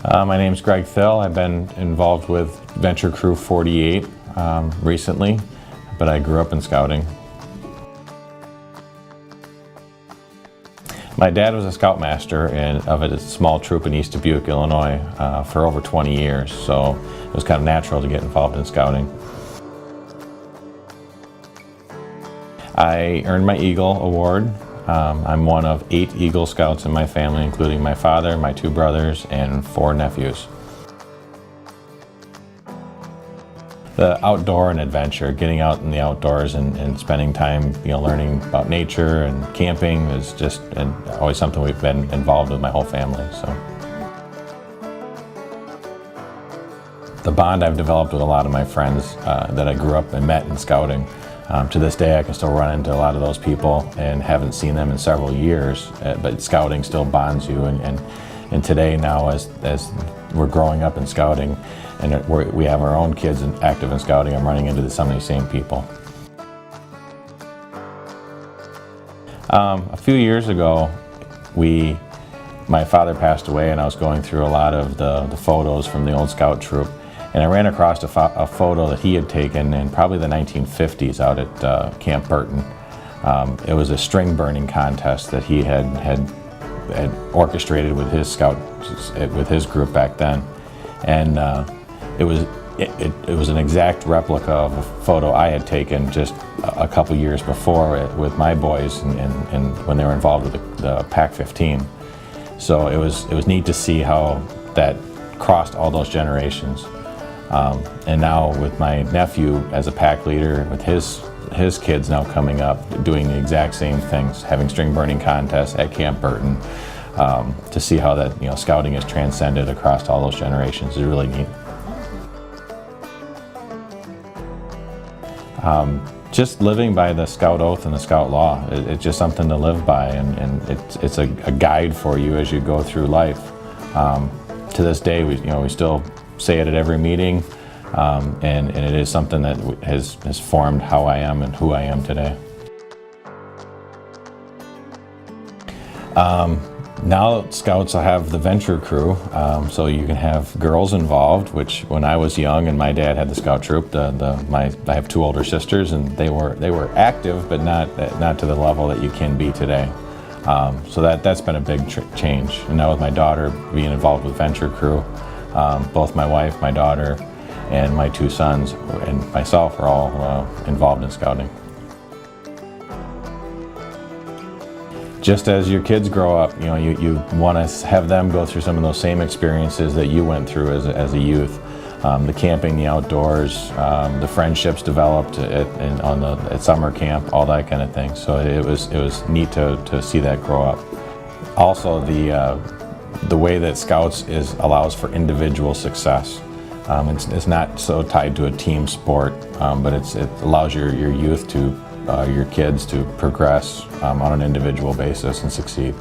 My name's Greg Thill. I've been involved with Venture Crew 48 recently, but I grew up in scouting. My dad was a scoutmaster of a small troop in East Dubuque, Illinois for over 20 years, so it was kind of natural to get involved in scouting. I earned my Eagle Award. I'm one of 8 Eagle Scouts in my family, including my father, my 2 brothers, and 4 nephews. The outdoor and adventure, getting out in the outdoors and spending time, learning about nature and camping is just always something we've been involved with my whole family. So, the bond I've developed with a lot of my friends that I grew up and met in scouting. To this day, I can still run into a lot of those people and haven't seen them in several years, but scouting still bonds you. And today now, as we're growing up in scouting and we have our own kids active in scouting, I'm running into some of these same people. A few years ago, my father passed away, and I was going through a lot of the photos from the old scout troop. And I ran across a photo that he had taken in probably the 1950s out at Camp Burton. It was a string burning contest that he had orchestrated with his with his group back then, and it was an exact replica of a photo I had taken just a couple years before with my boys and when they were involved with the PAC-15. So it was neat to see how that crossed all those generations. And now with my nephew as a pack leader, with his kids now coming up, doing the exact same things, having string burning contests at Camp Burton, to see how that scouting is transcended across all those generations is really neat. Just living by the Scout Oath and the Scout Law, it's just something to live by, and it's a guide for you as you go through life. To this day, we still say it at every meeting, and it is something that has formed how I am and who I am today. Now Scouts have the Venture Crew, so you can have girls involved, which when I was young and my dad had the Scout troop, I have 2 older sisters, and they were active, but not to the level that you can be today. So that's been a big change. And now with my daughter being involved with Venture Crew, both my wife, my daughter, and my 2 sons and myself are all involved in scouting. Just as your kids grow up, you want to have them go through some of those same experiences that you went through as a youth. The camping, the outdoors, the friendships developed at summer camp, all that kind of thing. So it was neat to see that grow up. Also, the way that Scouts allows for individual success. It's not so tied to a team sport, but it allows your youth your kids to progress on an individual basis and succeed.